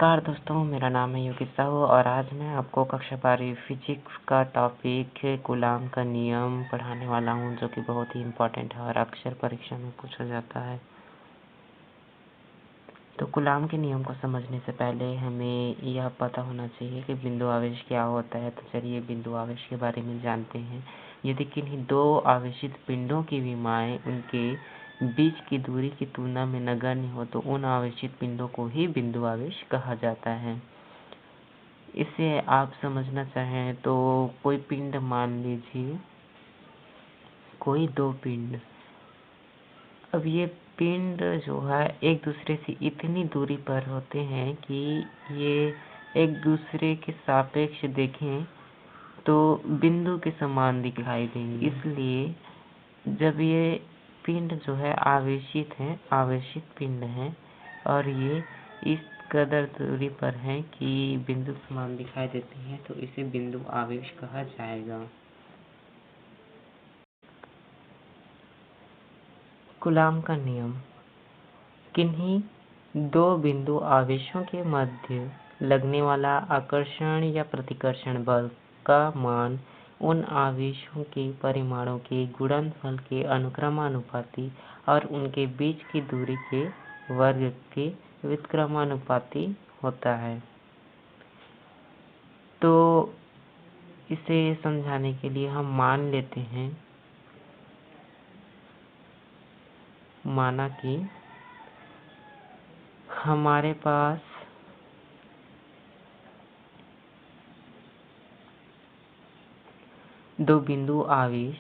नमस्कार दोस्तों, मेरा नाम है योगी साहू और आज मैं आपको कक्षा 12वीं फिजिक्स का टॉपिक कूलाम का नियम पढ़ाने वाला हूं, जो कि बहुत ही इम्पोर्टेंट है और अक्सर परीक्षा में पूछा जाता है। तो कूलाम के नियम को समझने से पहले हमें यह पता होना चाहिए कि बिंदु आवेश क्या होता है। तो चलिए बिंदु आवेश के बारे में जानते हैं। यदि किन्हीं दो आवेशित पिंडों की विमाएं उनके बीच की दूरी की तुलना में नगण्य हो तो उन आवेशित पिंडों को ही बिंदु आवेश कहा जाता है। इसे आप समझना चाहें तो कोई पिंड मान लीजिए, कोई दो पिंड। अब ये पिंड जो है एक दूसरे से इतनी दूरी पर होते हैं कि ये एक दूसरे के सापेक्ष देखें तो बिंदु के समान दिखाई देंगे। इसलिए जब ये पिंड जो है आवेशित है, आवेशित पिंड है और ये इस कदर दूरी पर है कि बिंदु समान दिखाई देते हैं, तो इसे बिंदु आवेश कहा जाएगा। कूलाम का नियम। किन्हीं दो बिंदु आवेशों के मध्य लगने वाला आकर्षण या प्रतिकर्षण बल का मान उन आवेशों के परिमाणों के गुणनफल के अनुक्रमानुपाती और उनके बीच की दूरी के वर्ग के व्युत्क्रमानुपाती होता है। तो इसे समझाने के लिए हम मान लेते हैं, माना कि हमारे पास दो बिंदु आवेश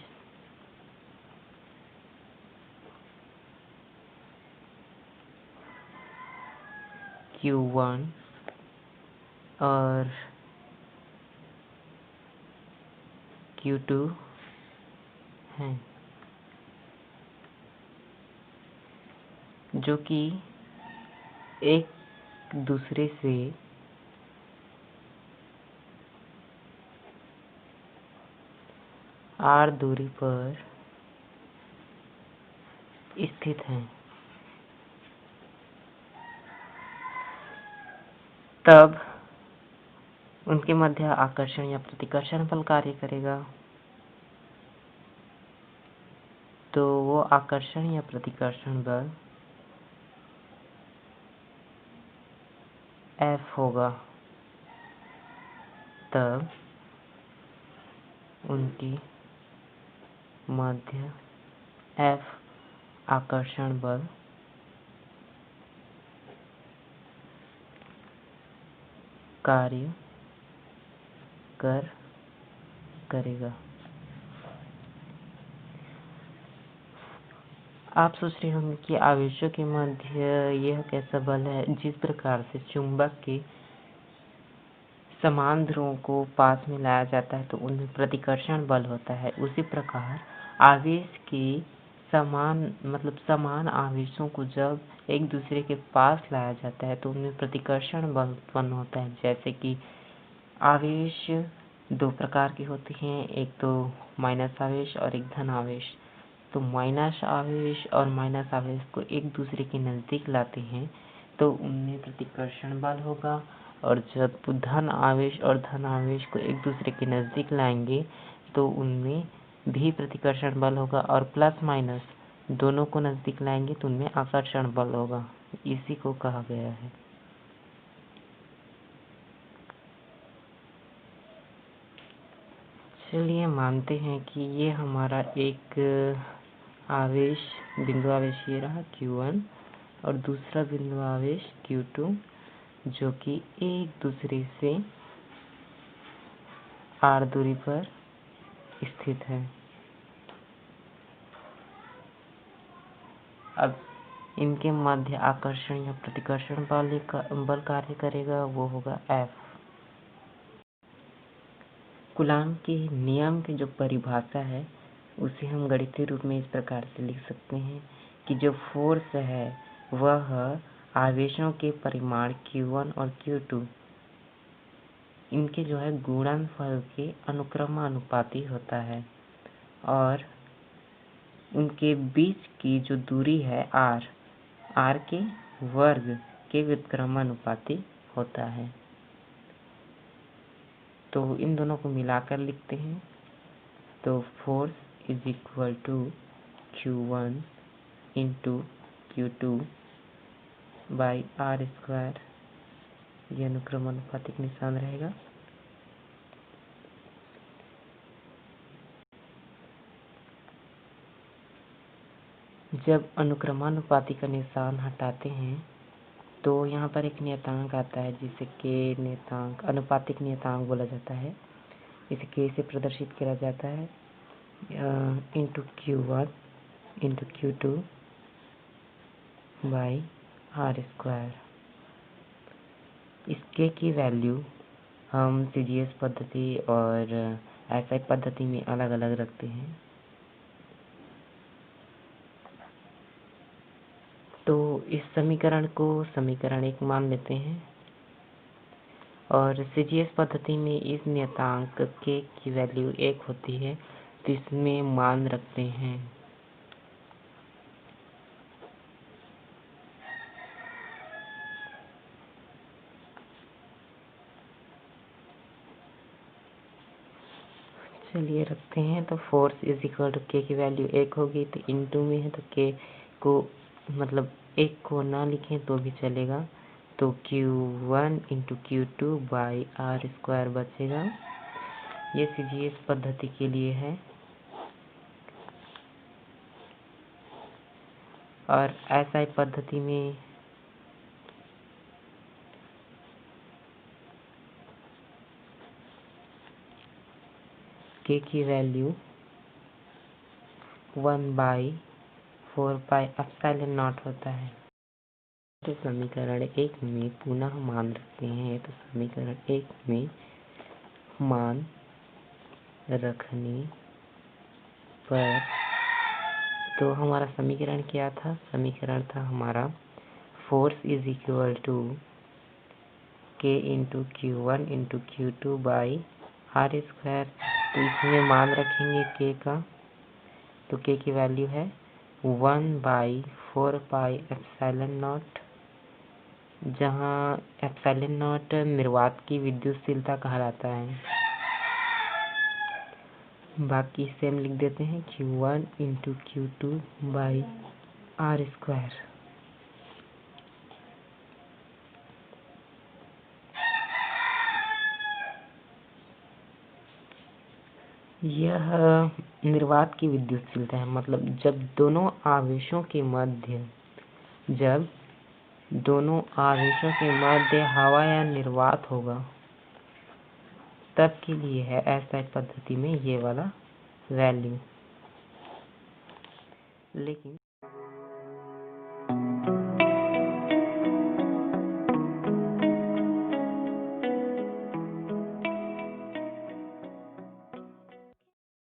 Q1 और Q2 हैं, जो कि एक दूसरे से r दूरी पर स्थित हैं। तब उनके मध्य आकर्षण या प्रतिकर्षण बल कार्य करेगा। तो वो आकर्षण या प्रतिकर्षण बल F होगा। तब उनकी मध्य F आकर्षण बल कार्य करेगा। आप सोच रहे होंगे कि आवेशों के मध्य यह कैसा बल है। जिस प्रकार से चुंबक के समान ध्रुवों को पास में लाया जाता है तो उनमें प्रतिकर्षण बल होता है, उसी प्रकार आवेश के समान आवेशों को जब एक दूसरे के पास लाया जाता है तो उनमें प्रतिकर्षण बल उत्पन्न होता है। जैसे कि आवेश दो प्रकार के होते हैं, एक तो माइनस आवेश और एक धन आवेश। तो माइनस आवेश और माइनस आवेश को एक दूसरे के नज़दीक लाते हैं तो उनमें प्रतिकर्षण बल होगा, और जब धन आवेश और धन आवेश को एक दूसरे के नज़दीक लाएंगे तो उनमें भी प्रतिकर्षण बल होगा, और प्लस माइनस दोनों को नज़दीक लाएंगे तो उनमें आकर्षण बल होगा। इसी को कहा गया है। चलिए मानते हैं कि ये हमारा एक आवेश बिंदु आवेश ये रहा Q1 और दूसरा बिंदु आवेश Q2, जो कि एक दूसरे से r दूरी पर स्थित है। अब इनके मध्य आकर्षण या प्रतिकर्षण बल कार्य करेगा, वो होगा F। कूलाम के नियम की जो परिभाषा है उसे हम गणितीय रूप में इस प्रकार से लिख सकते हैं कि जो फोर्स है वह आवेशों के परिमाण Q1 और Q2 इनके जो है गुणनफल के अनुक्रमानुपाती होता है, और उनके बीच की जो दूरी है r के वर्ग के व्युत्क्रमानुपाती होता है। तो इन दोनों को मिलाकर लिखते हैं। तो force is equal to Q1 into Q2 by R square, ये अनुक्रमानुपातिक निशान रहेगा। जब अनुक्रमानुपाती का निशान हटाते हैं तो यहाँ पर एक नियतांक आता है जिसे के नियतांक, अनुपातिक नियतांक बोला जाता है। इसे के से प्रदर्शित किया जाता है into Q1 into Q2 by R square. इस के की वैल्यू हम CGS पद्धति और SI पद्धति में अलग अलग रखते हैं। तो इस समीकरण को समीकरण 1 मान लेते हैं और CGS पद्धति में इस नियतांक के की वैल्यू 1 होती है, तो इसमें मान रखते हैं। चलिए रखते हैं। तो फोर्स इज इक्वल टू के की वैल्यू 1 होगी, तो इनटू में है तो के को मतलब 1 को ना लिखें तो भी चलेगा। तो Q1 into Q2 by R square बचेगा। ये CGS पद्धति के लिए है। और SI पद्धति में के की वैल्यू 1/4 पाई एप्सिलॉन नॉट होता है। तो समीकरण 1 में पुनः मान रखते हैं। तो समीकरण 1 में मान रखने पर तो हमारा समीकरण क्या था? समीकरण था हमारा फोर्स इज इक्वल टू के into Q1 into Q2 by R square. तो इसमें मान रखेंगे के का, तो के की वैल्यू है 1/4 पाई एप्सिलॉन नॉट, जहाँ एप्सिलॉन नॉट निर्वात की विद्युतशीलता कहलाता है। बाकी सेम लिख देते हैं Q1 into Q2 by R square. यह निर्वात की विद्युतशीलता है, मतलब जब दोनों आवेशों के मध्य हवा या निर्वात होगा तब के लिए है ऐसा पद्धति में ये वाला वैल्यू। लेकिन